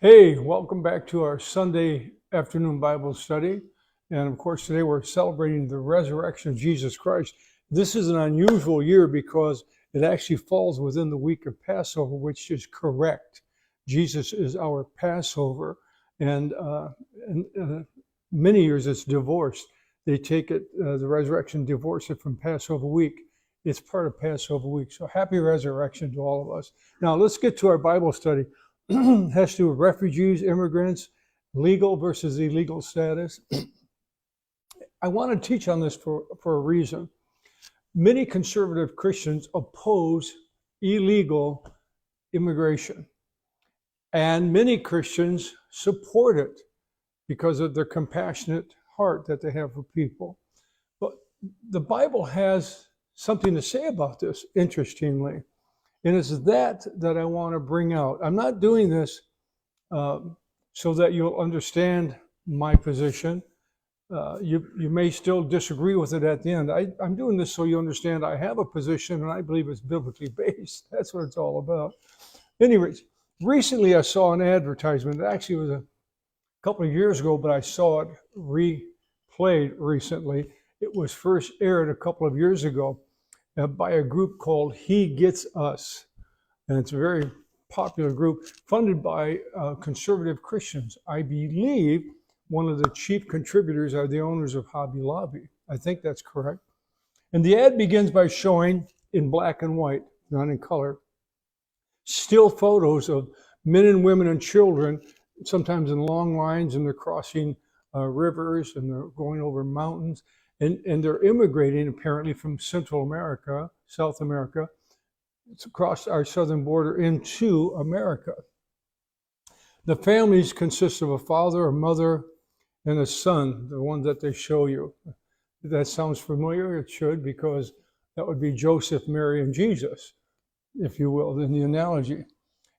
Hey, welcome back to our Sunday afternoon Bible study. And of course, today we're celebrating the resurrection of Jesus Christ. This is an unusual year because it actually falls within the week of Passover, which is correct. Jesus is our Passover. And many years it's divorced. They take it, the resurrection, divorce it from Passover week. It's part of Passover week. So happy resurrection to all of us. Now let's get to our Bible study. Has to do with refugees, immigrants, legal versus illegal status. I want to teach on this for a reason. Many conservative Christians oppose illegal immigration, and many Christians support it because of their compassionate heart that they have for people. But the Bible has something to say about this, interestingly. And it's that I want to bring out. I'm not doing this so that you'll understand my position. You may still disagree with it at the end. I'm doing this so you understand I have a position and I believe it's biblically based. That's what it's all about. Anyways, recently I saw an advertisement. It actually was a couple of years ago, but I saw it replayed recently. It was first aired a couple of years ago by a group called He Gets Us. And it's a very popular group funded by conservative Christians. I believe one of the chief contributors are the owners of Hobby Lobby. I think that's correct. And the ad begins by showing in black and white, not in color, still photos of men and women and children, sometimes in long lines, and they're crossing rivers and they're going over mountains. And they're immigrating apparently from Central America, South America, across our southern border into America. The families consist of a father, a mother, and a son, the one that they show you. If that sounds familiar, it should, because that would be Joseph, Mary, and Jesus, if you will, in the analogy.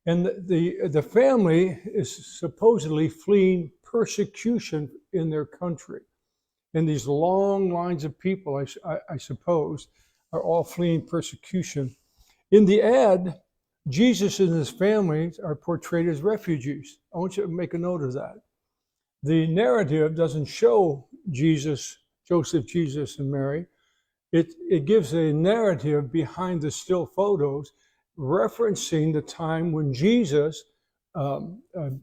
And the family is supposedly fleeing persecution in their country. And these long lines of people, I suppose, are all fleeing persecution. In the ad, Jesus and his family are portrayed as refugees. I want you to make a note of that. The narrative doesn't show Jesus, Joseph, Jesus, and Mary. It gives a narrative behind the still photos referencing the time when Jesus, a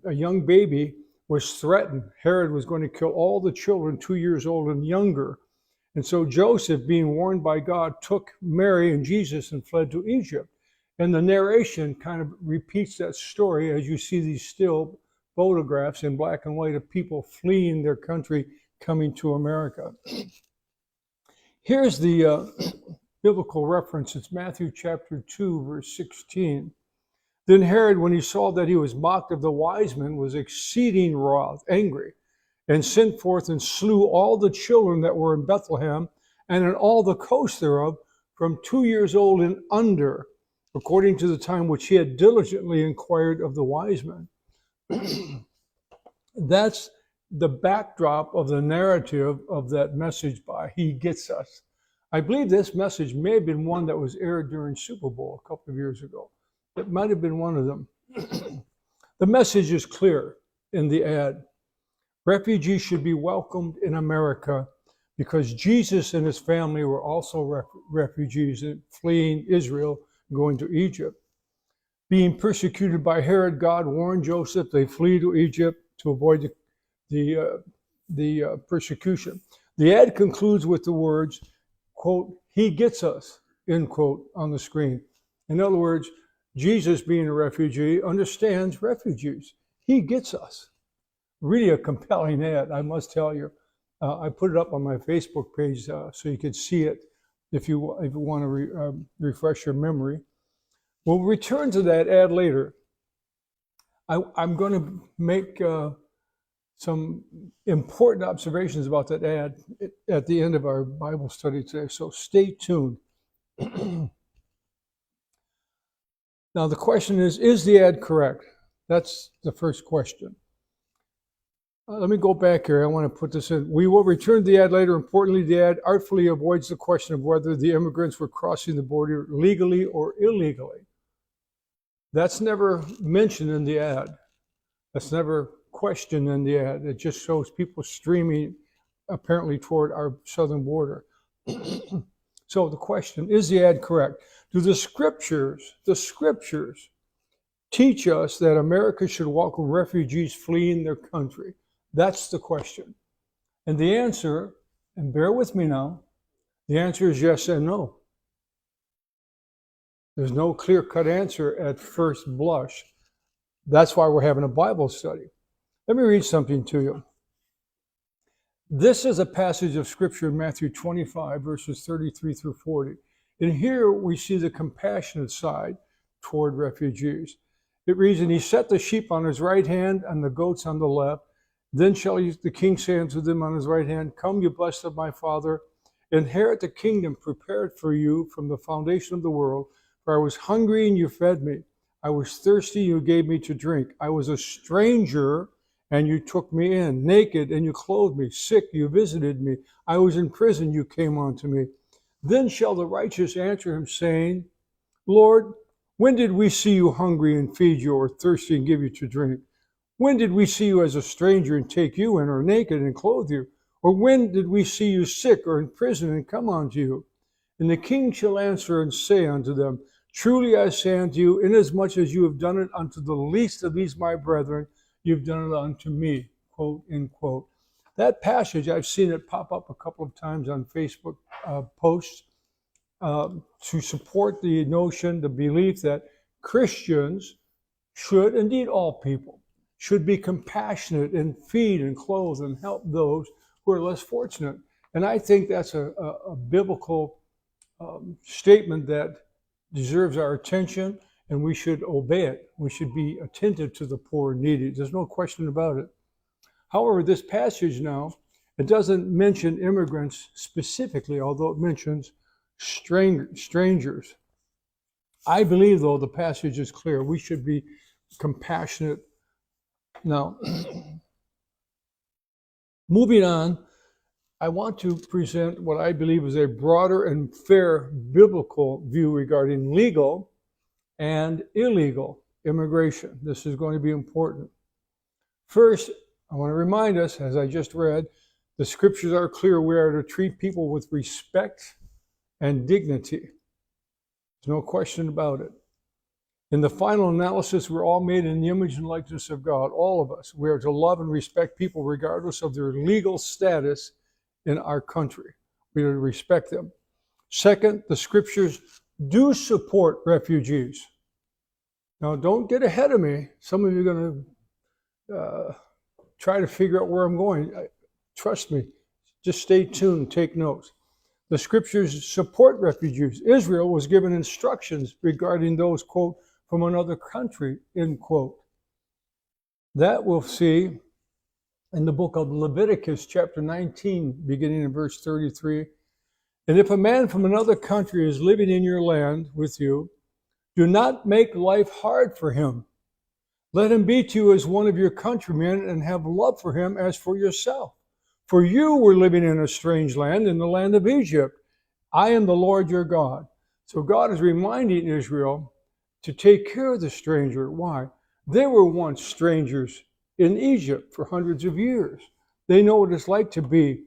young baby, was threatened. Herod was going to kill all the children 2 years old and younger. And so Joseph, being warned by God, took Mary and Jesus and fled to Egypt. And the narration kind of repeats that story as you see these still photographs in black and white of people fleeing their country, coming to America. Here's the biblical reference. It's Matthew chapter 2, verse 16. Then Herod, when he saw that he was mocked of the wise men, was exceeding wroth, angry, and sent forth and slew all the children that were in Bethlehem and in all the coast thereof, from 2 years old and under, according to the time which he had diligently inquired of the wise men. That's the backdrop of the narrative of that message by He Gets Us. I believe this message may have been one that was aired during Super Bowl a couple of years ago. It might have been one of them. The message is clear in the ad. Refugees should be welcomed in America because Jesus and his family were also refugees fleeing Israel, going to Egypt. Being persecuted by Herod, God warned Joseph they flee to Egypt to avoid the persecution. The ad concludes with the words, quote, He gets us, end quote, on the screen. In other words, Jesus, being a refugee, understands refugees. He gets us. Really a compelling ad, I must tell you. I put it up on my Facebook page so you could see it if you want to refresh your memory. We'll return to that ad later. I'm going to make some important observations about that ad at the end of our Bible study today, so stay tuned. Now, the question is the ad correct? That's the first question. Let me go back here. I want to put this in. We will return to the ad later. Importantly, the ad artfully avoids the question of whether the immigrants were crossing the border legally or illegally. That's never mentioned in the ad. That's never questioned in the ad. It just shows people streaming apparently toward our southern border. So the question, is the ad correct? Do the scriptures teach us that America should welcome refugees fleeing their country? That's the question. And the answer, and bear with me now, the answer is yes and no. There's no clear-cut answer at first blush. That's why we're having a Bible study. Let me read something to you. This is a passage of Scripture in Matthew 25, verses 33 through 40. And here we see the compassionate side toward refugees. It reads, and he set the sheep on his right hand and the goats on the left. Then shall the king say unto them on his right hand, come, you blessed of my Father, inherit the kingdom prepared for you from the foundation of the world. For I was hungry, and you fed me. I was thirsty, and you gave me to drink. I was a stranger, and you took me in. Naked, and you clothed me. Sick, you visited me. I was in prison, you came unto me. Then shall the righteous answer him, saying, Lord, when did we see you hungry and feed you, or thirsty and give you to drink? When did we see you as a stranger and take you in, or naked and clothe you? Or when did we see you sick or in prison and come unto you? And the king shall answer and say unto them, truly I say unto you, inasmuch as you have done it unto the least of these my brethren, you've done it unto me, quote, end quote. That passage, I've seen it pop up a couple of times on Facebook posts to support the notion, the belief that Christians should, indeed all people, should be compassionate and feed and clothe and help those who are less fortunate. And I think that's a biblical statement that deserves our attention, and we should obey it. We should be attentive to the poor and needy. There's no question about it. However, this passage now, it doesn't mention immigrants specifically, although it mentions strangers. I believe, though, the passage is clear. We should be compassionate. Now, moving on, I want to present what I believe is a broader and fair biblical view regarding legal and illegal immigration. This is going to be important. First, I want to remind us, as I just read, the scriptures are clear. We are to treat people with respect and dignity. There's no question about it. In the final analysis, we're all made in the image and likeness of God, all of us. We are to love and respect people regardless of their legal status in our country. We are to respect them. Second, the scriptures do support refugees. Now, don't get ahead of me. Some of you are going to try to figure out where I'm going. Trust me, just stay tuned, take notes. The scriptures support refugees. Israel was given instructions regarding those, quote, from another country, end quote. That we'll see in the book of Leviticus, chapter 19, beginning in verse 33. And if a man from another country is living in your land with you, do not make life hard for him. Let him be to you as one of your countrymen, and have love for him as for yourself. For you were living in a strange land, in the land of Egypt. I am the Lord your God. So God is reminding Israel to take care of the stranger. Why? They were once strangers in Egypt for hundreds of years. They know what it's like to be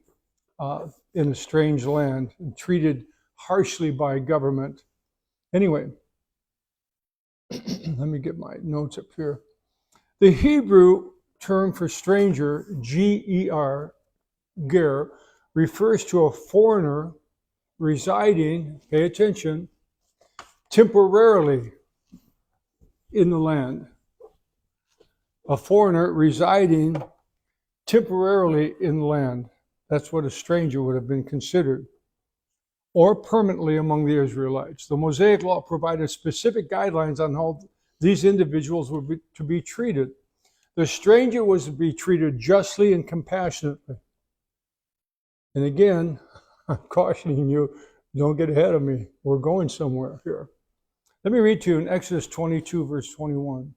in a strange land and treated harshly by government. Anyway, let me get my notes up here. The Hebrew term for stranger, G-E-R, ger, refers to a foreigner residing, pay attention, temporarily in the land. A foreigner residing temporarily in the land. That's what a stranger would have been considered. Or permanently among the Israelites. The Mosaic Law provided specific guidelines on how these individuals were to be treated. The stranger was to be treated justly and compassionately. And again, I'm cautioning you, don't get ahead of me. We're going somewhere here. Let me read to you in Exodus 22, verse 21.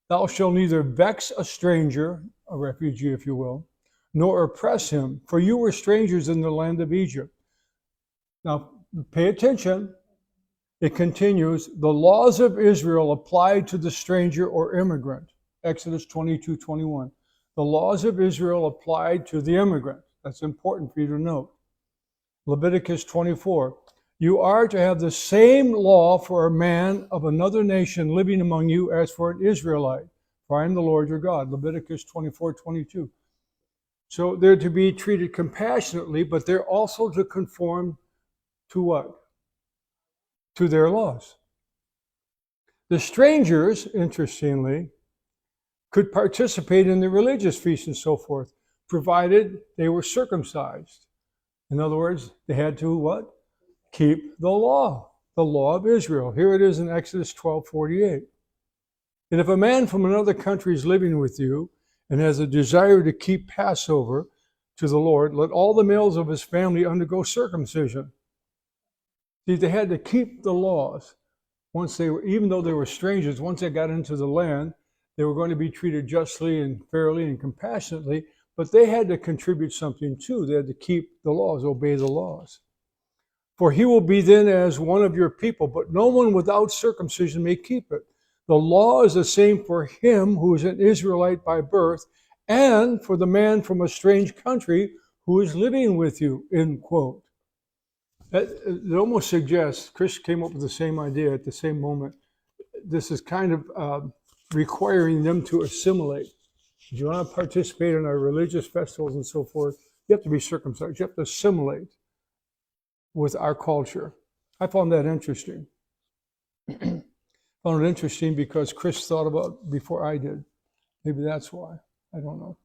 Thou shalt neither vex a stranger, a refugee if you will, nor oppress him, for you were strangers in the land of Egypt. Now, pay attention. It continues, the laws of Israel applied to the stranger or immigrant. Exodus 22:21. The laws of Israel applied to the immigrant. That's important for you to note. Leviticus 24. You are to have the same law for a man of another nation living among you as for an Israelite, for I am the Lord your God. Leviticus 24:22. So they're to be treated compassionately, but they're also to conform to what? To their laws. The strangers, interestingly, could participate in the religious feasts and so forth, provided they were circumcised. In other words, they had to what? Keep the law of Israel. Here it is in Exodus 12:48. And if a man from another country is living with you and has a desire to keep Passover to the Lord, let all the males of his family undergo circumcision. See, they had to keep the laws. Once they were, even though they were strangers, once they got into the land, they were going to be treated justly and fairly and compassionately, but they had to contribute something too. They had to keep the laws, obey the laws. For he will be then as one of your people, but no one without circumcision may keep it. The law is the same for him who is an Israelite by birth and for the man from a strange country who is living with you, end quote. It almost suggests, Chris came up with the same idea at the same moment. This is kind of requiring them to assimilate. If you want to participate in our religious festivals and so forth, you have to be circumcised. You have to assimilate with our culture. I found that interesting. Found it interesting because Chris thought about it before I did. Maybe that's why. I don't know.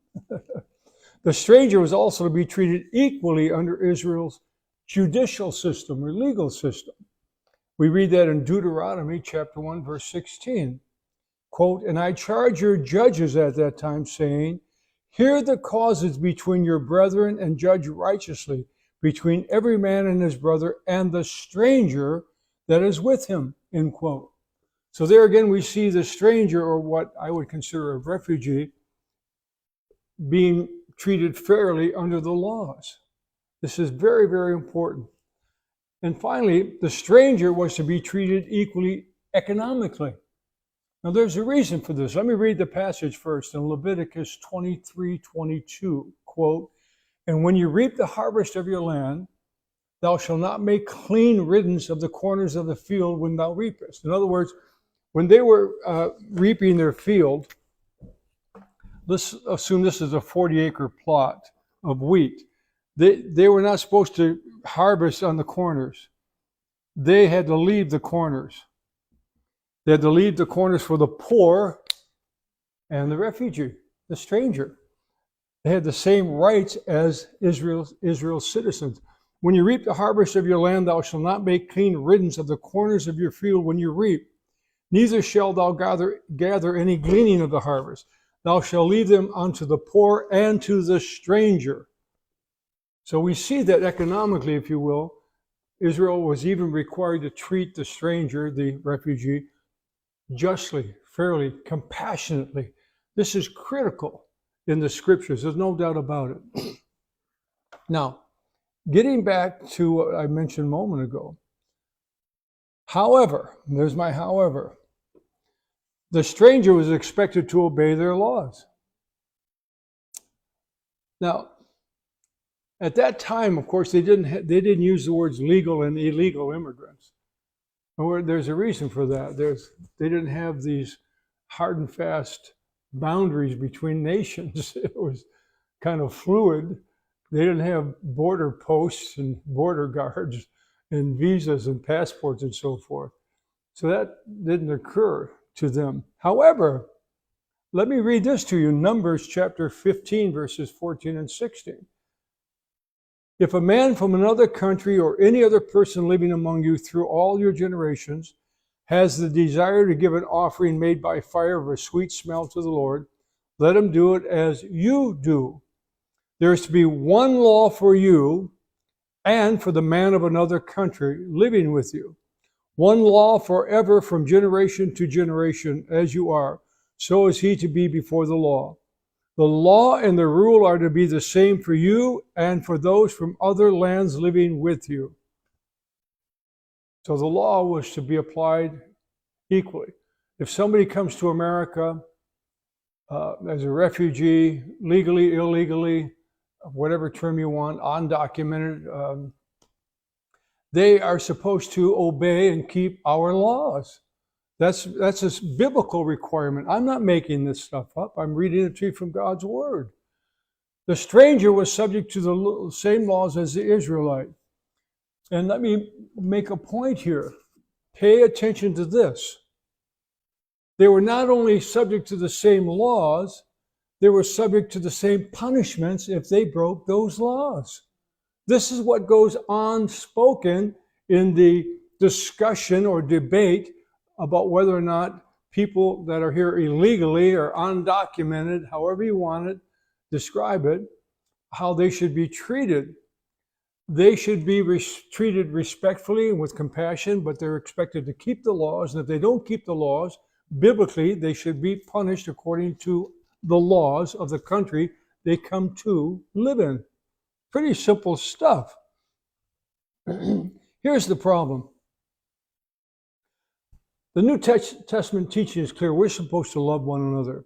The stranger was also to be treated equally under Israel's judicial system or legal system. We read that in Deuteronomy chapter 1, verse 16. Quote, and I charge your judges at that time, saying, hear the causes between your brethren and judge righteously between every man and his brother and the stranger that is with him, end quote. So there again, we see the stranger, or what I would consider a refugee, being treated fairly under the laws. This is very, very important. And finally, the stranger was to be treated equally economically. Now, there's a reason for this. Let me read the passage first in Leviticus 23:22, quote, and when you reap the harvest of your land, thou shalt not make clean riddance of the corners of the field when thou reapest. In other words, when they were reaping their field, let's assume this is a 40-acre plot of wheat. They were not supposed to harvest on the corners. They had to leave the corners. They had to leave the corners for the poor and the refugee, the stranger. They had the same rights as Israel's citizens. When you reap the harvest of your land, thou shalt not make clean riddance of the corners of your field when you reap. Neither shalt thou gather any gleaning of the harvest. Thou shalt leave them unto the poor and to the stranger. So we see that economically, if you will, Israel was even required to treat the stranger, the refugee, justly, fairly, compassionately. This is critical in the scriptures. There's no doubt about it. Now, getting back to what I mentioned a moment ago. However, there's my however, the stranger was expected to obey their laws. Now, at that time, of course, they didn't use the words legal and illegal immigrants. There's a reason for that. They didn't have these hard and fast boundaries between nations. It was kind of fluid. They didn't have border posts and border guards and visas and passports and so forth. So that didn't occur to them. However, let me read this to you, Numbers chapter 15, verses 14 and 16. If a man from another country or any other person living among you through all your generations has the desire to give an offering made by fire of a sweet smell to the Lord, let him do it as you do. There is to be one law for you and for the man of another country living with you. One law forever from generation to generation, as you are, so is he to be before the law. The law and the rule are to be the same for you and for those from other lands living with you. So the law was to be applied equally. If somebody comes to America as a refugee, legally, illegally, whatever term you want, undocumented. They are supposed to obey and keep our laws. That's a biblical requirement. I'm not making this stuff up. I'm reading it to you from God's word. The stranger was subject to the same laws as the Israelite. And let me make a point here. Pay attention to this. They were not only subject to the same laws, they were subject to the same punishments if they broke those laws. This is what goes on spoken in the discussion or debate about whether or not people that are here illegally or undocumented, however you want it, describe it, how they should be treated. They should be treated respectfully and with compassion, but they're expected to keep the laws. And if they don't keep the laws, biblically, they should be punished according to the laws of the country they come to live in. Pretty simple stuff. Here's the problem. The New Testament teaching is clear. We're supposed to love one another.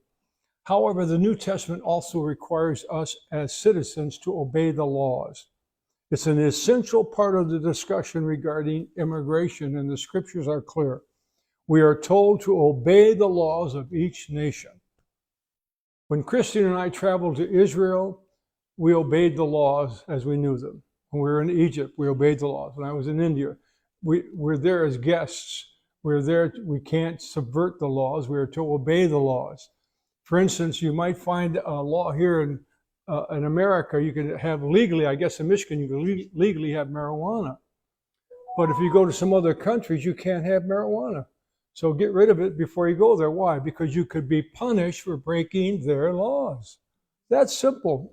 However, the New Testament also requires us as citizens to obey the laws. It's an essential part of the discussion regarding immigration, and the scriptures are clear. We are told to obey the laws of each nation. When Christine and I traveled to Israel, we obeyed the laws as we knew them. When we were in Egypt, we obeyed the laws. When I was in India, we're there as guests. We're there, we can't subvert the laws. We are to obey the laws. For instance, you might find a law here in America, you can have legally, I guess in Michigan, you can legally have marijuana. But if you go to some other countries, you can't have marijuana. So get rid of it before you go there. Why? Because you could be punished for breaking their laws. That's simple.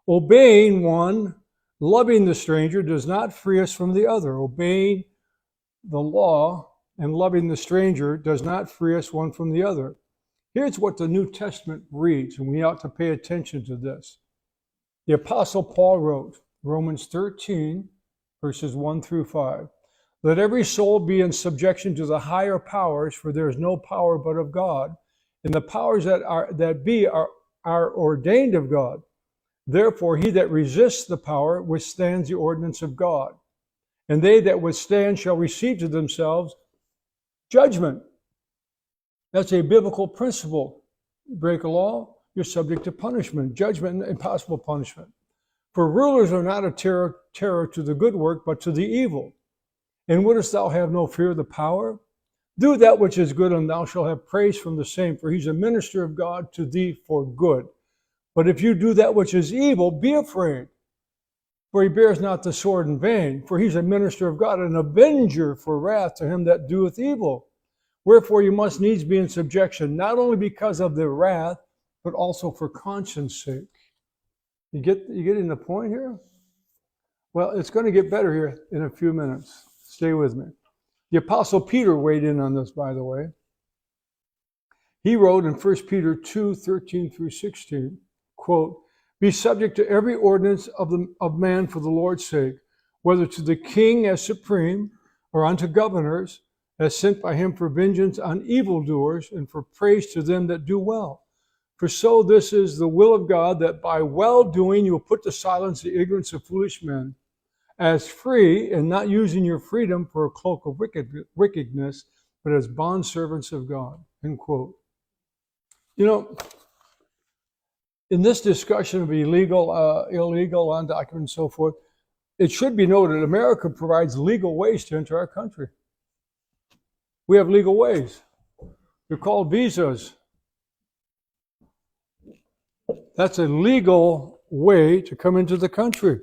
Obeying one, loving the stranger, does not free us from the other. Obeying the law and loving the stranger does not free us one from the other. Here's what the New Testament reads, and we ought to pay attention to this. The Apostle Paul wrote, Romans 13, verses 1 through 5. Let every soul be in subjection to the higher powers, for there is no power but of God, and the powers that are ordained of God. Therefore, he that resists the power withstands the ordinance of God. And they that withstand shall receive to themselves judgment. That's a biblical principle. You break a law, you're subject to punishment, judgment, and possible punishment. For rulers are not a terror to the good work, but to the evil. And wouldest thou have no fear of the power? Do that which is good, and thou shalt have praise from the same, for he's a minister of God to thee for good. But if you do that which is evil, be afraid. For he bears not the sword in vain, for he's a minister of God, an avenger for wrath to him that doeth evil. Wherefore you must needs be in subjection, not only because of the wrath, but also for conscience sake. You getting the point here? Well, it's going to get better here in a few minutes. Stay with me. The Apostle Peter weighed in on this, by the way. He wrote in 1 Peter 2, 13 through 16, quote, be subject to every ordinance of man for the Lord's sake, whether to the king as supreme, or unto governors, as sent by him for vengeance on evildoers, and for praise to them that do well. For so this is the will of God, that by well-doing you will put to silence the ignorance of foolish men, as free, and not using your freedom for a cloak of wickedness, but as bondservants of God, end quote. You know, in this discussion of illegal, illegal, undocumented, and so forth, it should be noted America provides legal ways to enter our country. We have legal ways. They're called visas. That's a legal way to come into the country.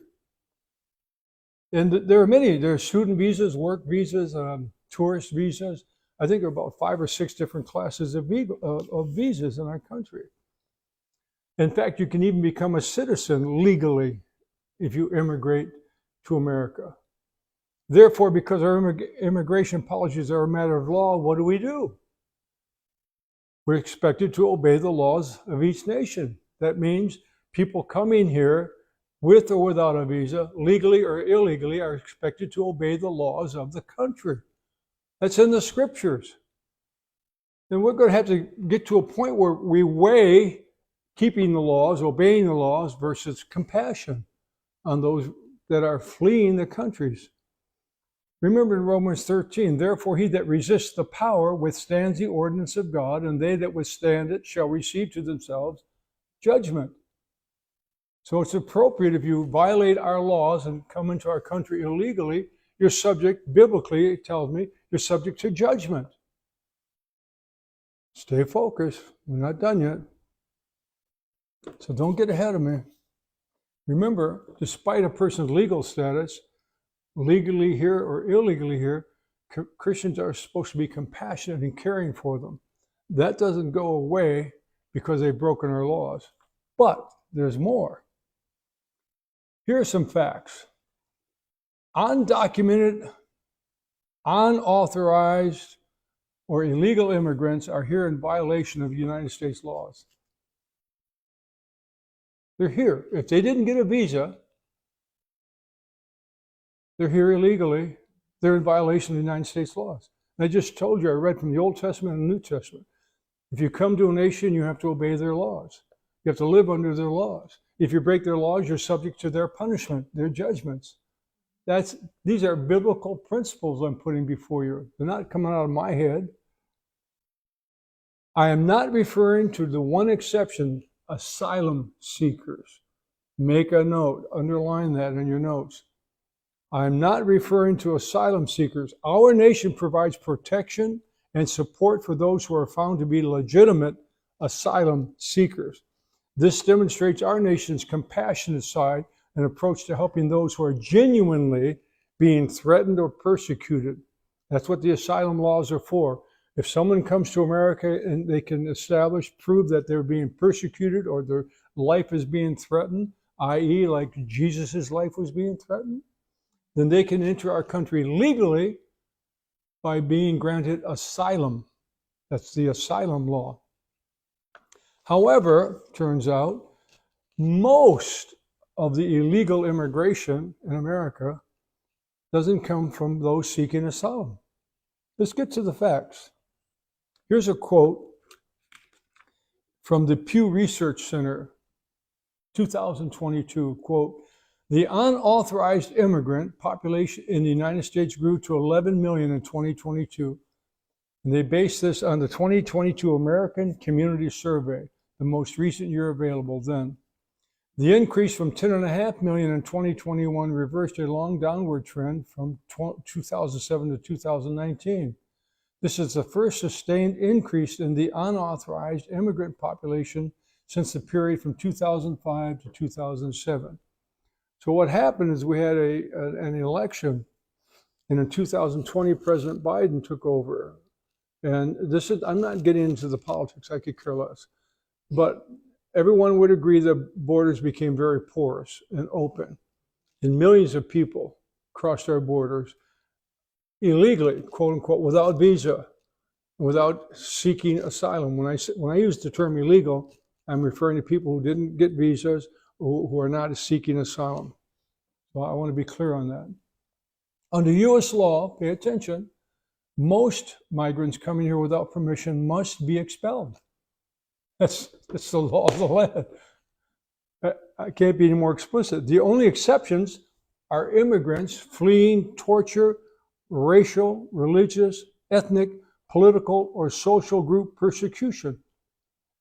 And there are many. There are student visas, work visas, tourist visas. I think there are about 5 or 6 different classes of visas in our country. In fact, you can even become a citizen legally if you immigrate to America. Therefore, because our immigration policies are a matter of law, what do? We're expected to obey the laws of each nation. That means people coming here with or without a visa, legally or illegally, are expected to obey the laws of the country. That's in the scriptures. then we're going to have to get to a point where we weigh keeping the laws, obeying the laws, versus compassion on those that are fleeing the countries. Remember in Romans 13, therefore he that resists the power withstands the ordinance of God, and they that withstand it shall receive to themselves judgment. So it's appropriate if you violate our laws and come into our country illegally, you're subject, biblically it tells me, you're subject to judgment. Stay focused. We're not done yet. So don't get ahead of me. Remember, despite a person's legal status, legally here or illegally here, Christians are supposed to be compassionate and caring for them. That doesn't go away because they've broken our laws. But there's more. Here are some facts. Undocumented, unauthorized, or illegal immigrants are here in violation of United States laws. They're here. If they didn't get a visa, they're here illegally. They're in violation of the United States laws. And I just told you, I read from the Old Testament and the New Testament. If you come to a nation, you have to obey their laws. You have to live under their laws. If you break their laws, you're subject to their punishment, their judgments. These are biblical principles I'm putting before you. They're not coming out of my head. I am not referring to the one exception, asylum seekers. Make a note, underline that in your notes. I'm not referring to asylum seekers. Our nation provides protection and support for those who are found to be legitimate asylum seekers. This demonstrates our nation's compassionate side and approach to helping those who are genuinely being threatened or persecuted. That's what the asylum laws are for. If someone comes to America and they can prove that they're being persecuted or their life is being threatened, i.e. like Jesus' life was being threatened, then they can enter our country legally by being granted asylum. That's the asylum law. However, turns out, most of the illegal immigration in America doesn't come from those seeking asylum. Let's get to the facts. Here's a quote from the Pew Research Center, 2022, quote, the unauthorized immigrant population in the United States grew to 11 million in 2022. And they base this on the 2022 American Community Survey, the most recent year available then. The increase from 10.5 million in 2021 reversed a long downward trend from 2007 to 2019. This is the first sustained increase in the unauthorized immigrant population since the period from 2005 to 2007. So what happened is we had an election, and in 2020, President Biden took over. And I'm not getting into the politics, I could care less. But everyone would agree the borders became very porous and open. And millions of people crossed our borders illegally, quote unquote, without visa, without seeking asylum. When I use the term illegal, I'm referring to people who didn't get visas, who are not seeking asylum. So I want to be clear on that. Under U.S. law, pay attention, most migrants coming here without permission must be expelled. That's the law of the land. I can't be any more explicit. The only exceptions are immigrants fleeing torture, racial, religious, ethnic, political, or social group persecution.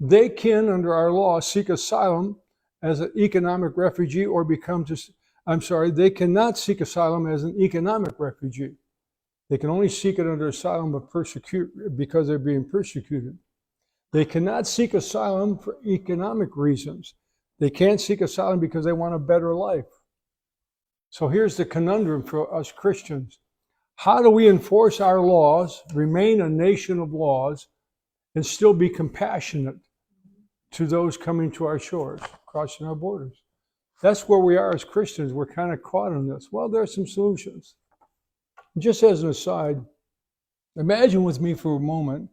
They can, under our law, seek asylum as an economic refugee or they cannot seek asylum as an economic refugee. They can only seek it under asylum because they're being persecuted. They cannot seek asylum for economic reasons. They can't seek asylum because they want a better life. So here's the conundrum for us Christians. How do we enforce our laws, remain a nation of laws, and still be compassionate to those coming to our shores, crossing our borders? That's where we are as Christians. We're kind of caught in this. Well, there are some solutions. Just as an aside, imagine with me for a moment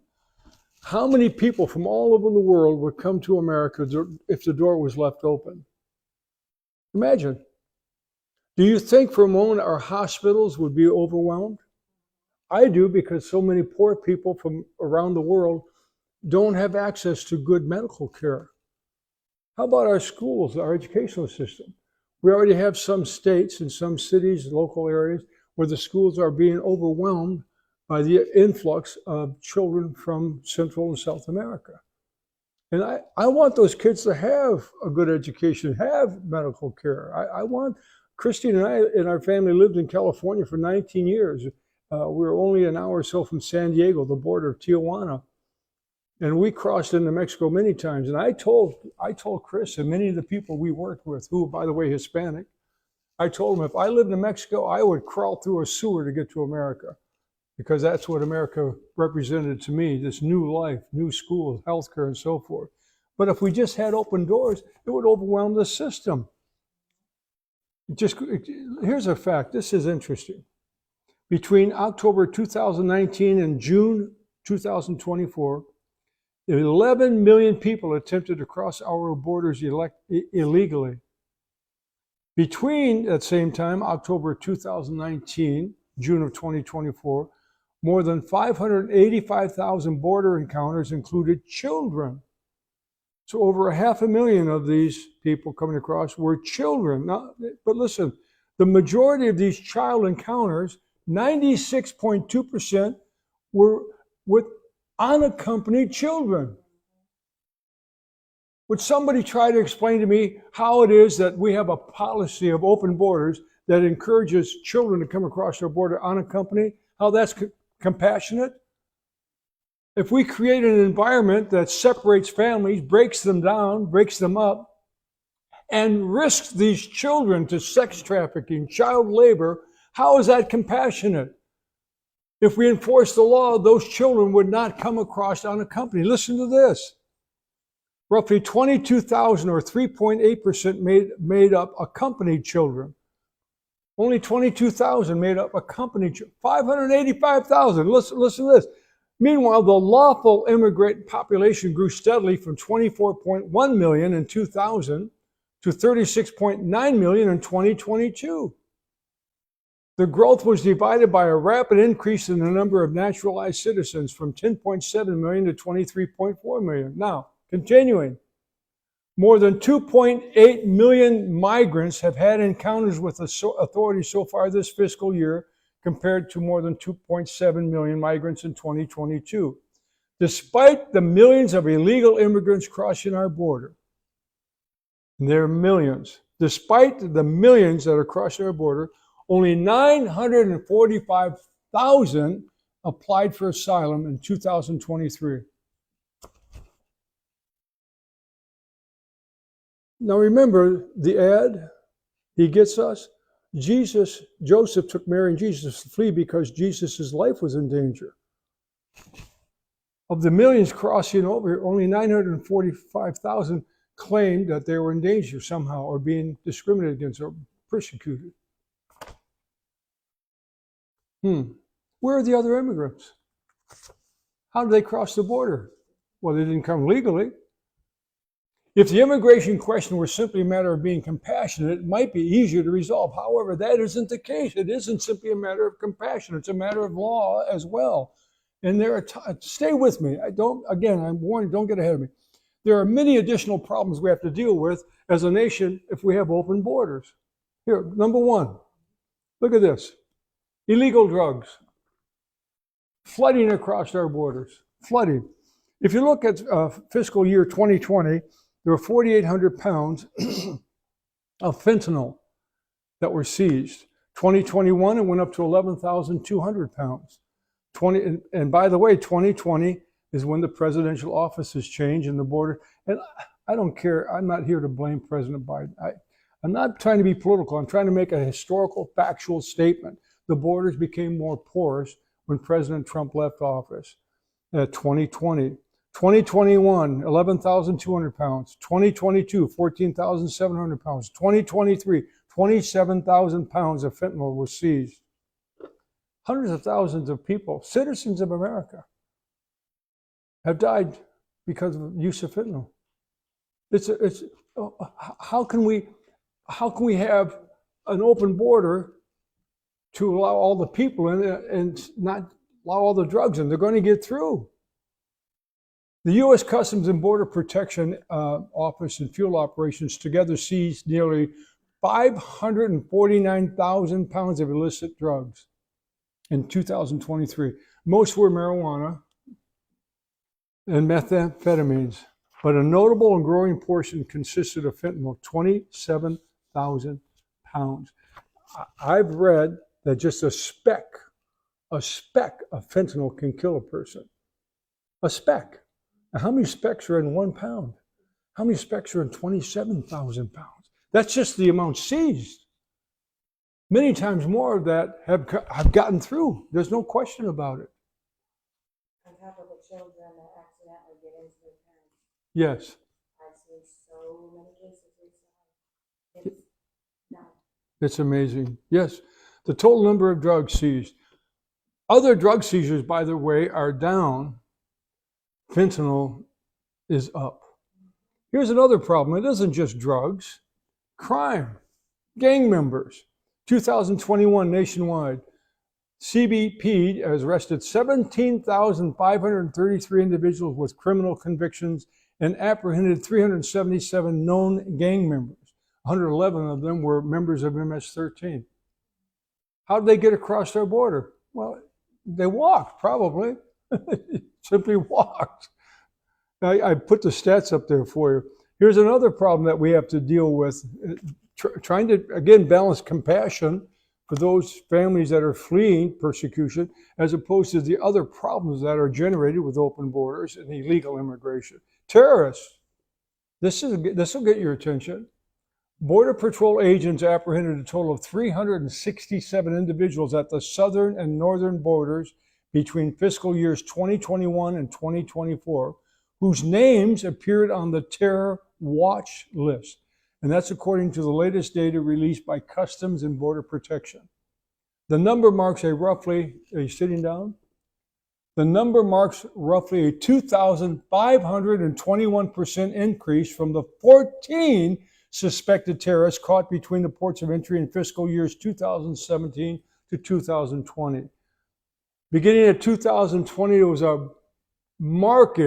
how many people from all over the world would come to America if the door was left open. Imagine. Do you think for a moment our hospitals would be overwhelmed? I do, because so many poor people from around the world don't have access to good medical care. How about our schools, our educational system? We already have some states and some cities, local areas, where the schools are being overwhelmed by the influx of children from Central and South America. And I want those kids to have a good education, have medical care. I want, Christine and I and our family lived in California for 19 years. We were only an hour or so from San Diego, the border of Tijuana. And we crossed into Mexico many times. And I told Chris and many of the people we worked with, who, by the way, Hispanic, I told them if I lived in Mexico, I would crawl through a sewer to get to America, because that's what America represented to me, this new life, new schools, healthcare, and so forth. But if we just had open doors, it would overwhelm the system. Here's a fact. This is interesting. Between October 2019 and June 2024, 11 million people attempted to cross our borders illegally. Between that same time, October 2019, June of 2024, more than 585,000 border encounters included children. So over 500,000 of these people coming across were children. Now, but listen, the majority of these child encounters, 96.2%, were with unaccompanied children. Would somebody try to explain to me how it is that we have a policy of open borders that encourages children to come across our border unaccompanied? How that's compassionate? If we create an environment that separates families, breaks them down, breaks them up, and risks these children to sex trafficking, child labor, how is that compassionate? If we enforce the law, those children would not come across unaccompanied. Listen to this. Roughly 22,000 or 3.8% made up accompanied children. Only 22,000 made up accompanied children. 585,000. Listen to this. Meanwhile, the lawful immigrant population grew steadily from 24.1 million in 2000 to 36.9 million in 2022. The growth was divided by a rapid increase in the number of naturalized citizens from 10.7 million to 23.4 million. Now, continuing, more than 2.8 million migrants have had encounters with authorities so far this fiscal year, compared to more than 2.7 million migrants in 2022. Despite the millions of illegal immigrants crossing our border, and there are millions, despite the millions that are crossing our border, only 945,000 applied for asylum in 2023. Now remember the ad, he gets us. Joseph took Mary and Jesus to flee because Jesus' life was in danger. Of the millions crossing over, only 945,000 claimed that they were in danger somehow or being discriminated against or persecuted. Where are the other immigrants? How did they cross the border? Well, they didn't come legally. If the immigration question were simply a matter of being compassionate, it might be easier to resolve. However, that isn't the case. It isn't simply a matter of compassion. It's a matter of law as well. And there are stay with me. I'm warning, don't get ahead of me. There are many additional problems we have to deal with as a nation if we have open borders. Here, number one, look at this. Illegal drugs. Flooding across our borders. Flooding. If you look at fiscal year 2020, there were 4,800 pounds of fentanyl that were seized. 2021, it went up to 11,200 pounds. And by the way, 2020 is when the presidential offices change and the border. And I don't care. I'm not here to blame President Biden. I'm not trying to be political. I'm trying to make a historical, factual statement. The borders became more porous when President Trump left office. 2020. 2021, 11,200 pounds. 2022, 14,700 pounds. 2023, 27,000 pounds of fentanyl was seized. Hundreds of thousands of people, citizens of America, have died because of use of fentanyl. How can we have an open border to allow all the people in and not allow all the drugs in? They're going to get through. The U.S. Customs and Border Protection Office and field operations together seized nearly 549,000 pounds of illicit drugs in 2023. Most were marijuana and methamphetamines, but a notable and growing portion consisted of fentanyl, 27,000 pounds. I've read that just a speck of fentanyl can kill a person. A speck. Now, how many specks are in 1 pound? How many specks are in 27,000 pounds? That's just the amount seized. Many times more of that have gotten through. There's no question about it. On top of the children that accidentally get into their parents. Yes. I've seen so many cases recently. It's amazing. Yes. The total number of drugs seized. Other drug seizures, by the way, are down. Fentanyl is up. Here's another problem. It isn't just drugs. Crime. Gang members. 2021 nationwide. CBP has arrested 17,533 individuals with criminal convictions and apprehended 377 known gang members. 111 of them were members of MS-13. How did they get across our border? Well, they walked, probably. Simply walked. I put the stats up there for you. Here's another problem that we have to deal with. Trying to, again, balance compassion for those families that are fleeing persecution, as opposed to the other problems that are generated with open borders and illegal immigration. Terrorists. This will get your attention. Border Patrol agents apprehended a total of 367 individuals at the southern and northern borders between fiscal years 2021 and 2024, whose names appeared on the terror watch list. And that's according to the latest data released by Customs and Border Protection. The number marks a roughly, are you sitting down? The number marks roughly a 2,521% increase from the 14 suspected terrorists caught between the ports of entry in fiscal years 2017 to 2020. Beginning in 2020, there was a marked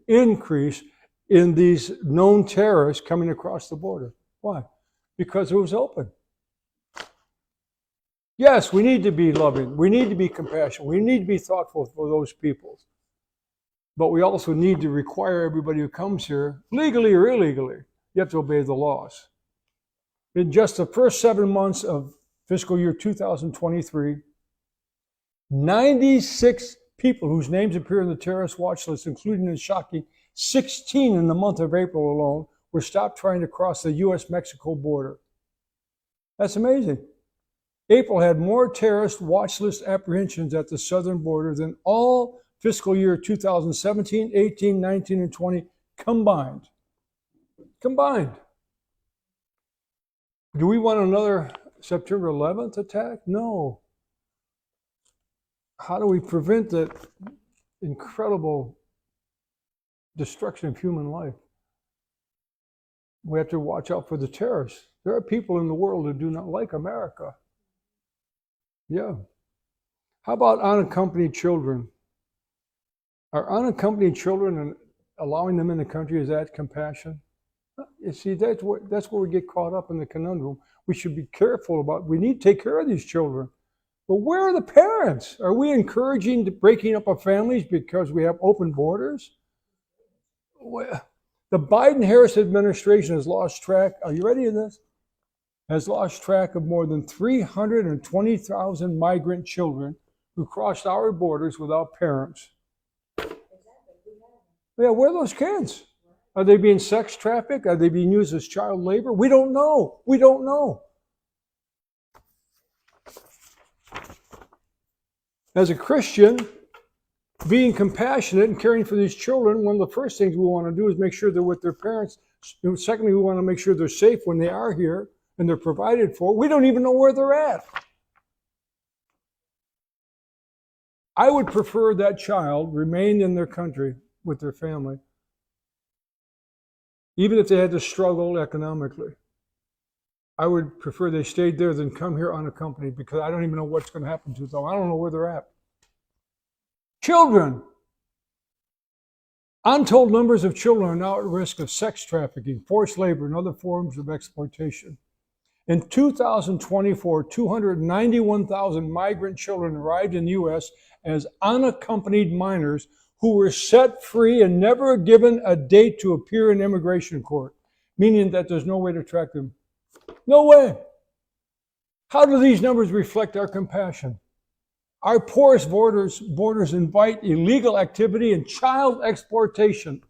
increase in these known terrorists coming across the border. Why? Because it was open. Yes, we need to be loving. We need to be compassionate. We need to be thoughtful for those people. But we also need to require everybody who comes here, legally or illegally, you have to obey the laws. In just the first 7 months of fiscal year 2023, 96 people whose names appear in the terrorist watch list, including a shocking 16 in the month of April alone, were stopped trying to cross the U.S.-Mexico border. That's amazing. April had more terrorist watch list apprehensions at the southern border than all fiscal year 2017, 18, 19, and 20 combined. Combined. Do we want another September 11th attack? No. How do we prevent that incredible destruction of human life? We have to watch out for the terrorists. There are people in the world who do not like America. Yeah. How about unaccompanied children? Are unaccompanied children and allowing them in the country, is that compassion? You see, that's where we get caught up in the conundrum. We should be careful about, we need to take care of these children. But where are the parents? Are we encouraging the breaking up of families because we have open borders? The Biden-Harris administration has lost track, are you ready to this? Has lost track of more than 320,000 migrant children who crossed our borders without parents. Yeah, where are those kids? Are they being sex trafficked? Are they being used as child labor? We don't know. We don't know. As a Christian, being compassionate and caring for these children, one of the first things we want to do is make sure they're with their parents. Secondly, we want to make sure they're safe when they are here and they're provided for. We don't even know where they're at. I would prefer that child remain in their country with their family, even if they had to struggle economically. I would prefer they stayed there than come here unaccompanied, because I don't even know what's going to happen to them. I don't know where they're at. Children. Untold numbers of children are now at risk of sex trafficking, forced labor, and other forms of exploitation. In 2024, 291,000 migrant children arrived in the U.S. as unaccompanied minors who were set free and never given a date to appear in immigration court, meaning that there's no way to track them. No way. How do these numbers reflect our compassion? Our porous borders invite illegal activity and child exploitation.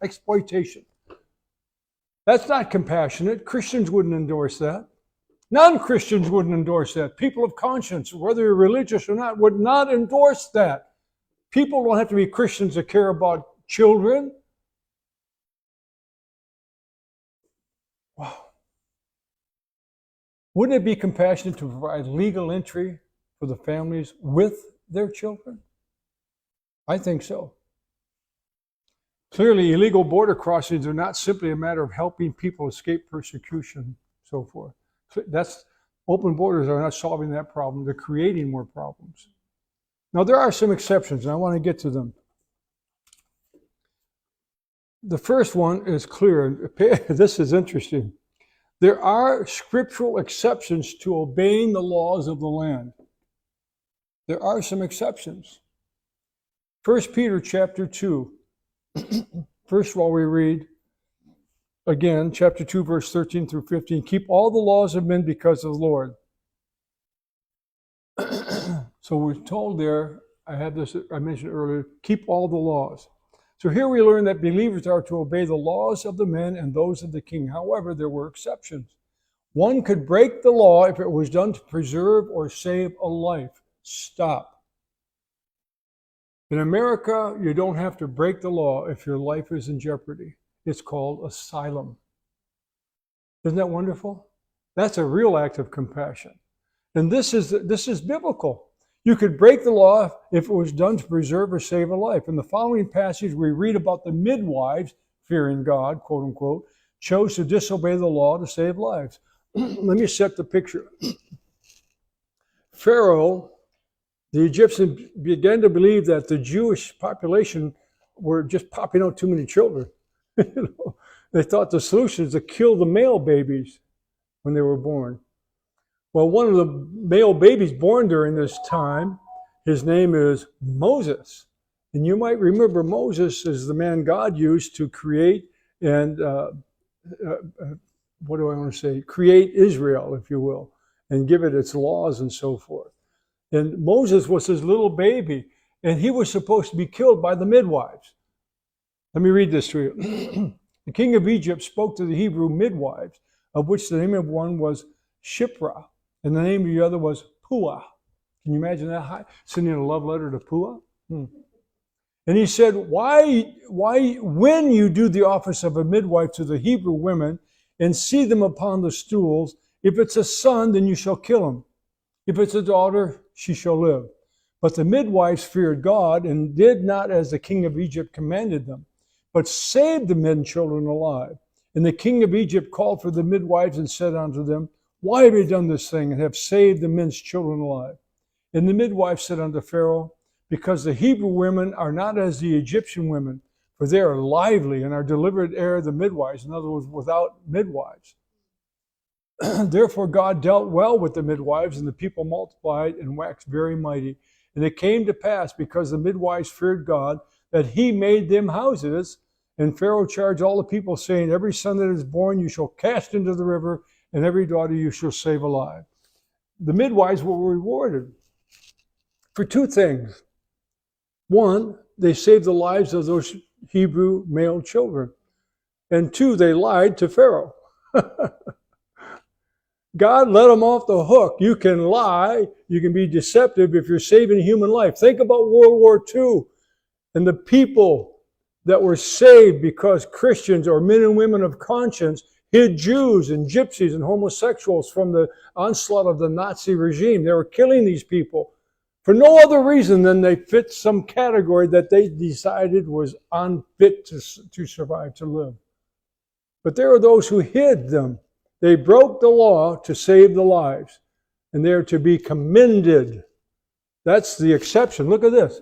That's not compassionate. Christians wouldn't endorse that. Non-Christians wouldn't endorse that. People of conscience, whether you're religious or not, would not endorse that. People don't have to be Christians to care about children. Wow. Wouldn't it be compassionate to provide legal entry for the families with their children? I think so. Clearly, illegal border crossings are not simply a matter of helping people escape persecution, so forth. Open borders are not solving that problem. They're creating more problems. Now, there are some exceptions, and I want to get to them. The first one is clear. This is interesting. There are scriptural exceptions to obeying the laws of the land. There are some exceptions. 1 Peter chapter 2. First of all, we read, again, chapter 2, verse 13 through 15. Keep all the laws of men because of the Lord. So we're told there, I mentioned earlier, keep all the laws. So here we learn that believers are to obey the laws of the men and those of the king. However, there were exceptions. One could break the law if it was done to preserve or save a life. Stop. In America, you don't have to break the law if your life is in jeopardy. It's called asylum. Isn't that wonderful? That's a real act of compassion. And this is biblical. You could break the law if it was done to preserve or save a life. In the following passage, we read about the midwives, fearing God, quote unquote, chose to disobey the law to save lives. Let me set the picture. Pharaoh, the Egyptians began to believe that the Jewish population were just popping out too many children. They thought the solution is to kill the male babies when they were born. Well, one of the male babies born during this time, his name is Moses. And you might remember Moses is the man God used to create and, create Israel, if you will, and give it its laws and so forth. And Moses was his little baby, and he was supposed to be killed by the midwives. Let me read this to you. The king of Egypt spoke to the Hebrew midwives, of which the name of one was Shiphrah, and the name of the other was Puah. Can you imagine that? Sending a love letter to Puah? And he said, why, when you do the office of a midwife to the Hebrew women and see them upon the stools, if it's a son, then you shall kill him. If it's a daughter, she shall live. But the midwives feared God and did not as the king of Egypt commanded them, but saved the men and children alive. And the king of Egypt called for the midwives and said unto them, why have you done this thing and have saved the men's children alive? And the midwives said unto Pharaoh, because the Hebrew women are not as the Egyptian women, for they are lively and are delivered ere the midwives, in other words, without midwives. Therefore God dealt well with the midwives, and the people multiplied and waxed very mighty. And it came to pass, because the midwives feared God, that he made them houses. And Pharaoh charged all the people, saying, every son that is born you shall cast into the river, and every daughter you shall save alive. The midwives were rewarded for two things. One, they saved the lives of those Hebrew male children. And two, they lied to Pharaoh. God let them off the hook. You can lie, you can be deceptive if you're saving human life. Think about World War II and the people that were saved because Christians or men and women of conscience hid Jews and gypsies and homosexuals from the onslaught of the Nazi regime. They were killing these people for no other reason than they fit some category that they decided was unfit to survive, to live. But there are those who hid them. They broke the law to save the lives, and they are to be commended. That's the exception. Look at this.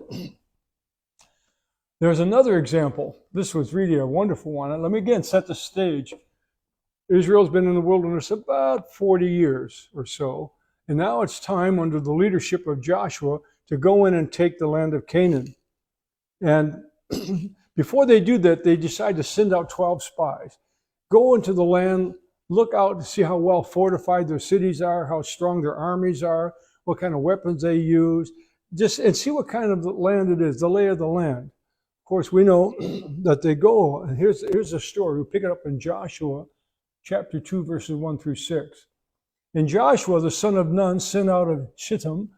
There's another example. This was really a wonderful one. Let me again set the stage. Israel's been in the wilderness about 40 years or so, and now it's time under the leadership of Joshua to go in and take the land of Canaan. And before they do that, they decide to send out 12 spies. Go into the land, look out to see how well fortified their cities are, how strong their armies are, what kind of weapons they use, and see what kind of land it is, the lay of the land. Of course, we know that they go, and here's the story. We pick it up in Joshua chapter 2, verses 1 through 6. And Joshua, the son of Nun, sent out of Shittim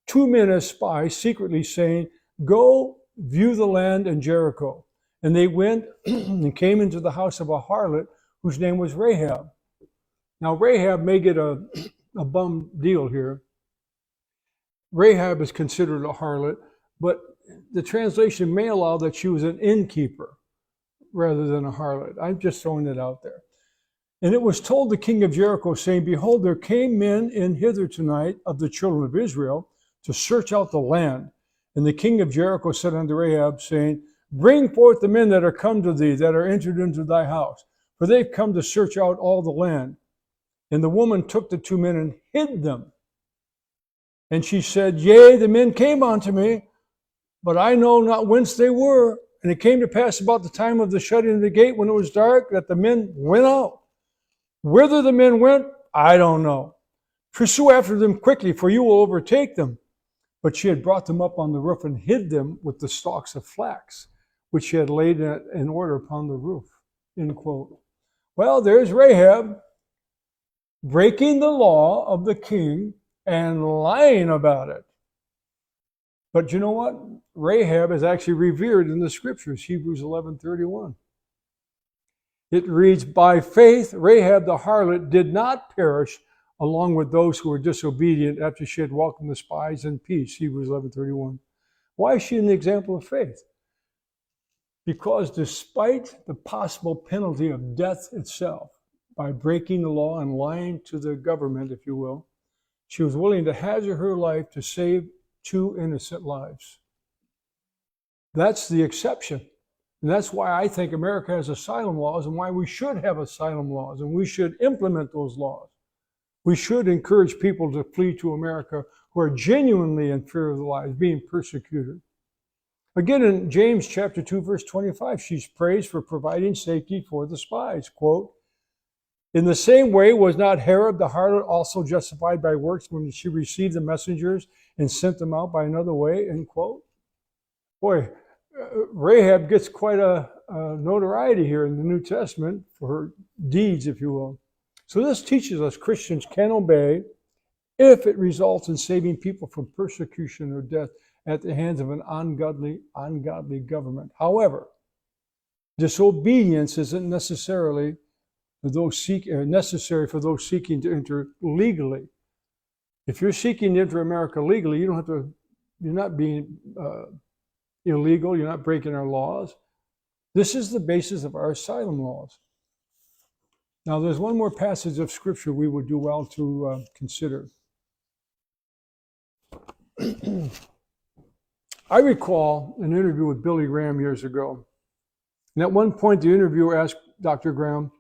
2 men as spies, secretly saying, "Go view the land and Jericho." And they went and came into the house of a harlot whose name was Rahab. Now, Rahab may get a bum deal here. Rahab is considered a harlot, but the translation may allow that she was an innkeeper rather than a harlot. I'm just throwing it out there. And it was told the king of Jericho, saying, "Behold, there came men in hither tonight of the children of Israel to search out the land." And the king of Jericho said unto Rahab, saying, "Bring forth the men that are come to thee, that are entered into thy house, for they've come to search out all the land." And the woman took the 2 men and hid them. And she said, "Yea, the men came unto me, but I know not whence they were. And it came to pass about the time of the shutting of the gate, when it was dark, that the men went out. Whither the men went, I don't know. Pursue after them quickly, for you will overtake them." But she had brought them up on the roof and hid them with the stalks of flax, which she had laid in order upon the roof. End quote. Well, there's Rahab breaking the law of the king and lying about it. But you know what? Rahab is actually revered in the scriptures, Hebrews 11:31. It reads, "By faith Rahab the harlot did not perish along with those who were disobedient after she had welcomed the spies in peace," Hebrews 11:31. Why is she an example of faith? Because despite the possible penalty of death itself, by breaking the law and lying to the government, if you will, she was willing to hazard her life to save 2 innocent lives. That's the exception. And that's why I think America has asylum laws, and why we should have asylum laws, and we should implement those laws. We should encourage people to flee to America who are genuinely in fear of their lives, being persecuted. Again, in James chapter 2, verse 25, she's praised for providing safety for the spies. Quote, "In the same way was not Herod the harlot also justified by works when she received the messengers and sent them out by another way?" End quote. Boy, Rahab gets quite a notoriety here in the New Testament for her deeds, if you will. So this teaches us Christians can obey if it results in saving people from persecution or death at the hands of an ungodly government. However, disobedience isn't necessary for those seeking to enter legally. If you're seeking to enter America legally, you're not being illegal, you're not breaking our laws. This is the basis of our asylum laws. Now, there's one more passage of Scripture we would do well to consider. I recall an interview with Billy Graham years ago. And at one point, the interviewer asked Dr. Graham,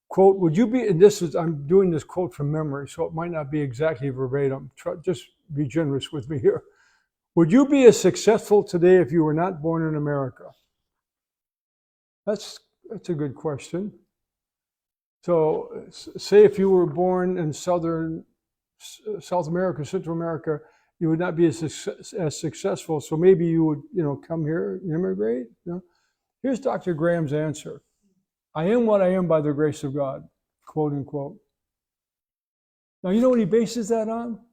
quote, "Would you be," and I'm doing this quote from memory, so it might not be exactly verbatim. Just be generous with me here. "Would you be as successful today if you were not born in America?" That's a good question. So say if you were born in South America, Central America, you would not be as successful. So maybe you would, come here and immigrate. Here's Dr. Graham's answer. "I am what I am by the grace of God," quote unquote. Now, you know what he bases that on?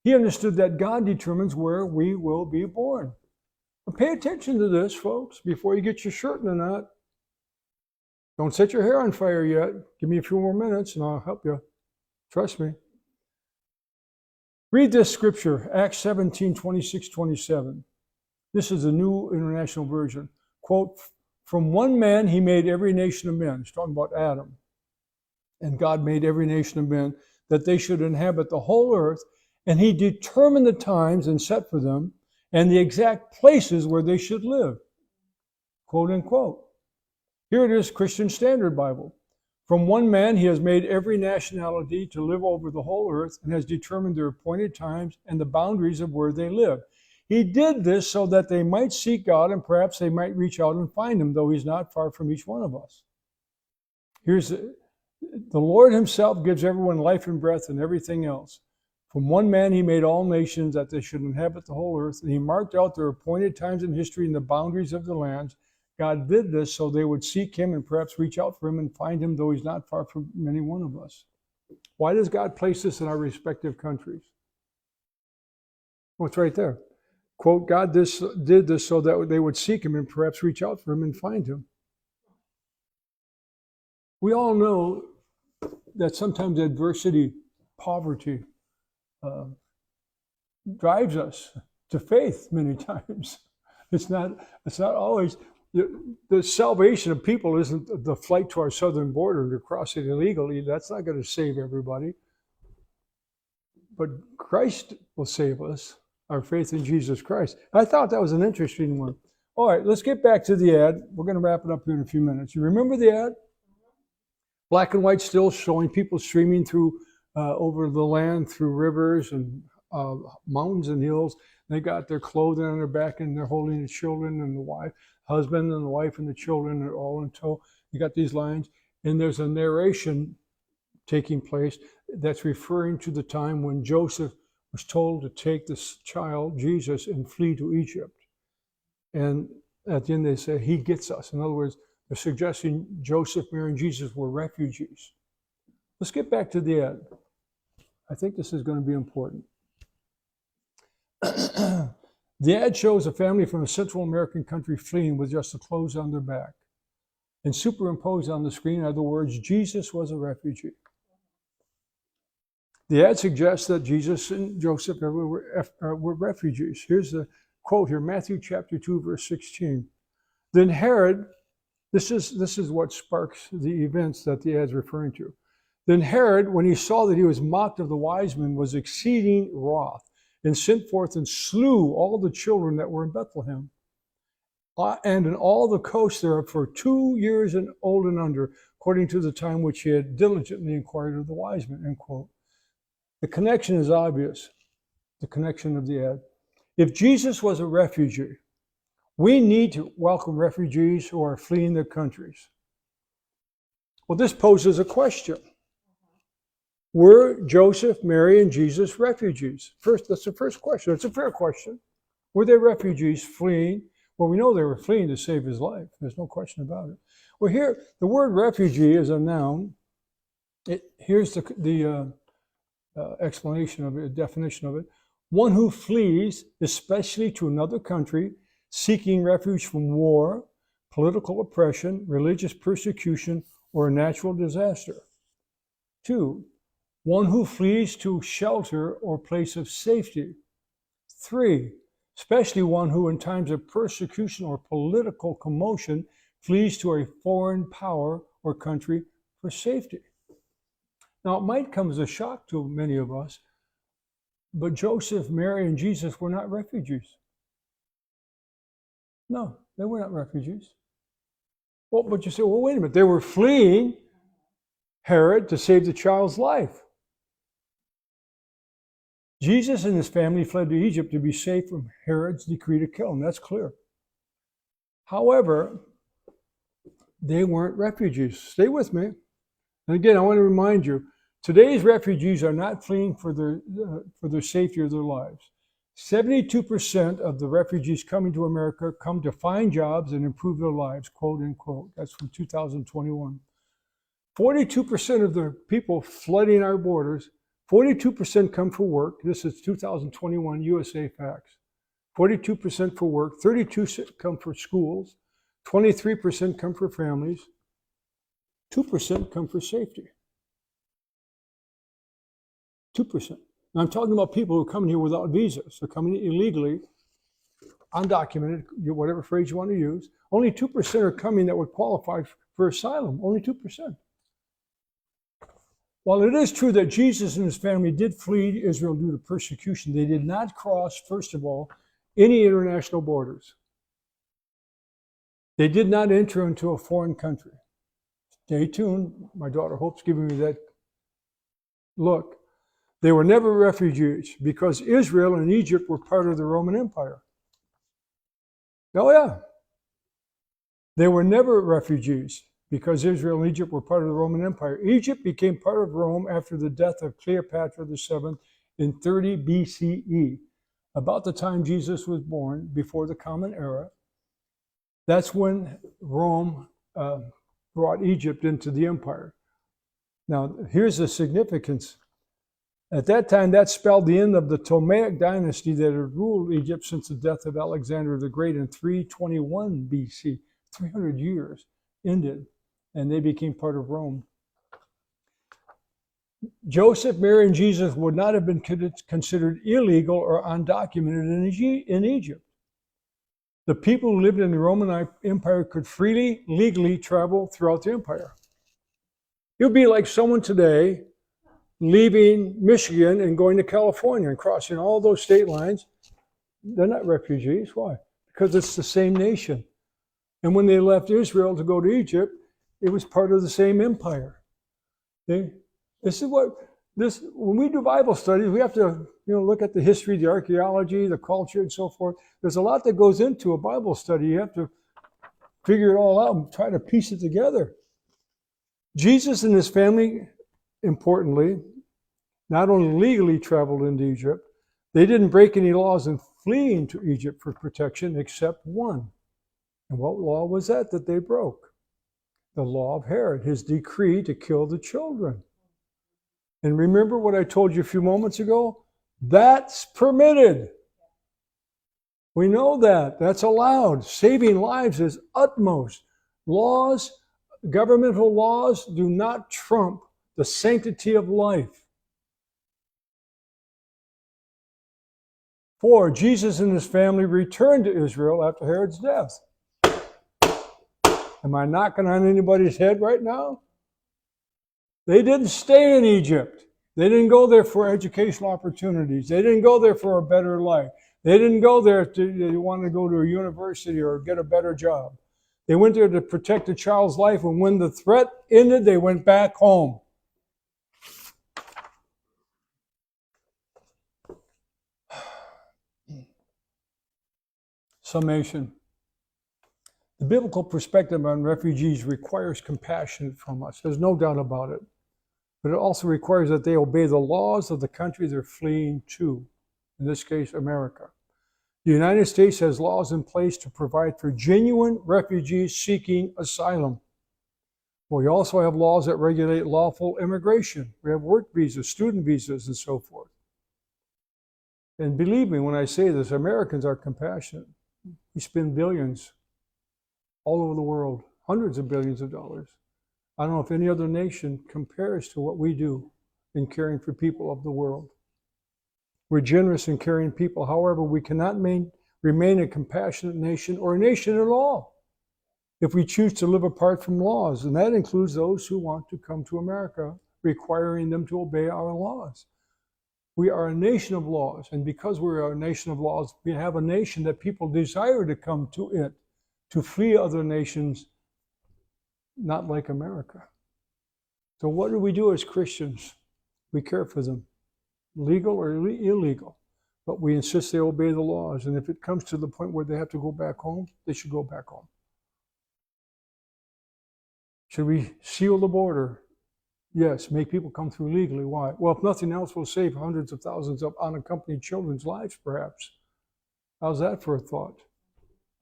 He understood that God determines where we will be born. But pay attention to this, folks, before you get your shirt in a knot. Don't set your hair on fire yet. Give me a few more minutes and I'll help you. Trust me. Read this scripture, Acts 17, 26, 27. This is the New International Version. Quote, "From one man he made every nation of men." He's talking about Adam. "And God made every nation of men that they should inhabit the whole earth, and he determined the times and set for them, and the exact places where they should live." quote unquote. Here it is, Christian Standard Bible. From one man he has made every nationality to live over the whole earth and has determined their appointed times and the boundaries of where they live. He did this so that they might seek God and perhaps they might reach out and find him, though he's not far from each one of us. Here's the Lord himself gives everyone life and breath and everything else. From one man he made all nations that they should inhabit the whole earth, and he marked out their appointed times in history and the boundaries of the lands. God did this so they would seek him and perhaps reach out for him and find him, though he's not far from any one of us. Why does God place this in our respective countries? Well, it's right there. Quote, God did this so that they would seek him and perhaps reach out for him and find him. We all know that sometimes adversity, poverty, drives us to faith many times. It's not always, the salvation of people isn't the flight to our southern border to cross it illegally. That's not going to save everybody. But Christ will save us, our faith in Jesus Christ. I thought that was an interesting one. All right, let's get back to the ad. We're going to wrap it up here in a few minutes. You remember the ad? Black and white still showing people streaming through over the land through rivers and mountains and hills. They got their clothing on their back and they're holding the children and the husband and the wife and the children are all in tow. You got these lines, and there's a narration taking place that's referring to the time when Joseph was told to take this child, Jesus, and flee to Egypt. And at the end they say, he gets us. In other words, they're suggesting Joseph, Mary, and Jesus were refugees. Let's get back to the ad. I think this is going to be important. The ad shows a family from a Central American country fleeing with just the clothes on their back. And superimposed on the screen are the words, Jesus was a refugee. The ad suggests that Jesus and Joseph were refugees. Here's the quote here, Matthew chapter 2, verse 16. Then Herod, this is what sparks the events that the ad's referring to. Then Herod, when he saw that he was mocked of the wise men, was exceeding wroth, and sent forth and slew all the children that were in Bethlehem, and in all the coast thereof for 2 years and old and under, according to the time which he had diligently inquired of the wise men, end quote. The connection is obvious, the connection of the ad. If Jesus was a refugee, we need to welcome refugees who are fleeing their countries. Well, this poses a question. Were Joseph, Mary, and Jesus refugees? First, that's the first question. It's a fair question. Were they refugees fleeing? Well, we know they were fleeing to save his life. There's no question about it. Well, here, the word refugee is a noun. Here's the explanation of it, a definition of it. One who flees, especially to another country, seeking refuge from war, political oppression, religious persecution, or a natural disaster. 2, one who flees to shelter or place of safety. 3, especially one who in times of persecution or political commotion flees to a foreign power or country for safety. Now, it might come as a shock to many of us, but Joseph, Mary, and Jesus were not refugees. No, they were not refugees. Well, but you say, well, wait a minute. They were fleeing Herod to save the child's life. Jesus and his family fled to Egypt to be safe from Herod's decree to kill him. That's clear. However, they weren't refugees. Stay with me. And again, I want to remind you, today's refugees are not fleeing for their safety or their lives. 72% of the refugees coming to America come to find jobs and improve their lives, quote unquote. That's from 2021. 42% of the people flooding our borders, 42% come for work. This is 2021 USA Facts. 42% for work, 32% come for schools, 23% come for families, 2% come for safety. 2%. Now, I'm talking about people who are coming here without visas. They're coming illegally, undocumented, whatever phrase you want to use. Only 2% are coming that would qualify for asylum. Only 2%. While it is true that Jesus and his family did flee Israel due to persecution, they did not cross, first of all, any international borders. They did not enter into a foreign country. Stay tuned. My daughter Hope's giving me that look. They were never refugees because Israel and Egypt were part of the Roman Empire. Oh, yeah. They were never refugees because Israel and Egypt were part of the Roman Empire. Egypt became part of Rome after the death of Cleopatra VII in 30 BCE, about the time Jesus was born, before the Common Era. That's when Rome brought Egypt into the empire. Now, here's the significance. At that time, that spelled the end of the Ptolemaic dynasty that had ruled Egypt since the death of Alexander the Great in 321 BC. 300 years ended, and they became part of Rome. Joseph, Mary, and Jesus would not have been considered illegal or undocumented in Egypt. The people who lived in the Roman Empire could freely, legally travel throughout the empire. It would be like someone today leaving Michigan and going to California and crossing all those state lines. They're not refugees. Why? Because it's the same nation. And when they left Israel to go to Egypt, it was part of the same empire. Okay? When we do Bible studies, we have to look at the history, the archaeology, the culture, and so forth. There's a lot that goes into a Bible study. You have to figure it all out and try to piece it together. Jesus and his family, importantly, not only legally traveled into Egypt, they didn't break any laws in fleeing to Egypt for protection except one. And what law was that they broke? The law of Herod, his decree to kill the children. And remember what I told you a few moments ago? That's permitted. We know that. That's allowed. Saving lives is utmost. Laws, governmental laws, do not trump the sanctity of life. For Jesus and his family returned to Israel after Herod's death. Am I knocking on anybody's head right now? They didn't stay in Egypt. They didn't go there for educational opportunities. They didn't go there for a better life. They didn't go there to want to go to a university or get a better job. They went there to protect a child's life, and when the threat ended, they went back home. Summation. The biblical perspective on refugees requires compassion from us. There's no doubt about it. But it also requires that they obey the laws of the country they're fleeing to, in this case, America. The United States has laws in place to provide for genuine refugees seeking asylum. We also have laws that regulate lawful immigration. We have work visas, student visas, and so forth. And believe me when I say this, Americans are compassionate. We spend billions all over the world, hundreds of billions of dollars. I don't know if any other nation compares to what we do in caring for people of the world. We're generous in caring people. However, we cannot remain a compassionate nation or a nation at all if we choose to live apart from laws. And that includes those who want to come to America, requiring them to obey our laws. We are a nation of laws. And because we're a nation of laws, we have a nation that people desire to come to it, to flee other nations, not like America. So what do we do as Christians? We care for them, legal or illegal, but we insist they obey the laws. And if it comes to the point where they have to go back home, they should go back home. Should we seal the border? Yes, make people come through legally. Why? Well, if nothing else, we'll save hundreds of thousands of unaccompanied children's lives, perhaps. How's that for a thought?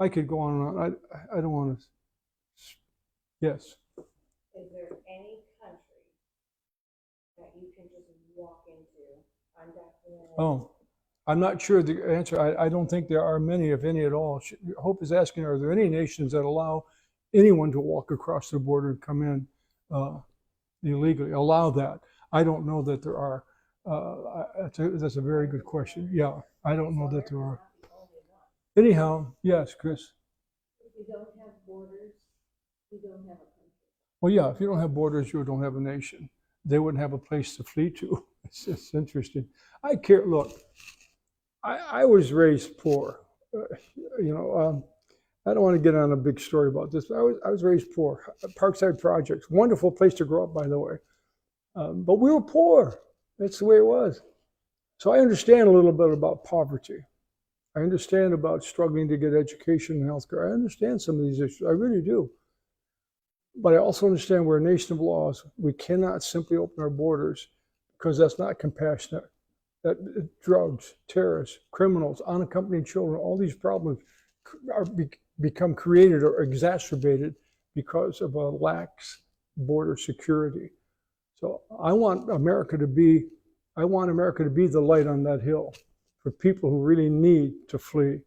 I could go on and on. I don't want to. Yes. Is there any country that you can just walk into undocumented? Oh, I'm not sure the answer. I don't think there are many, if any at all. Hope is asking, are there any nations that allow anyone to walk across the border and come in illegally? Allow that? I don't know that there are. That's a very good question. Yeah, I don't know that there are. Anyhow, yes, Chris. If you don't have borders, you don't have a country. Well, yeah, if you don't have borders, you don't have a nation. They wouldn't have a place to flee to. It's interesting. Look, I was raised poor. I don't want to get on a big story about this. I was raised poor. Parkside Projects, wonderful place to grow up, by the way. But we were poor. That's the way it was. So I understand a little bit about poverty. I understand about struggling to get education and healthcare. I understand some of these issues. I really do. But I also understand we're a nation of laws. We cannot simply open our borders because that's not compassionate. That drugs, terrorists, criminals, unaccompanied children, all these problems become created or exacerbated because of a lax border security. So I want America to be the light on that hill for people who really need to flee.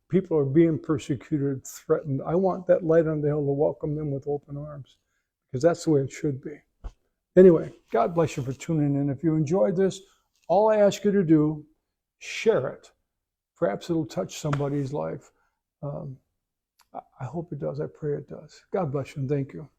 People are being persecuted, threatened. I want that light on the hill to welcome them with open arms, because that's the way it should be. Anyway, God bless you for tuning in. If you enjoyed this, all I ask you to do, share it. Perhaps it'll touch somebody's life. I hope it does. I pray it does. God bless you and thank you.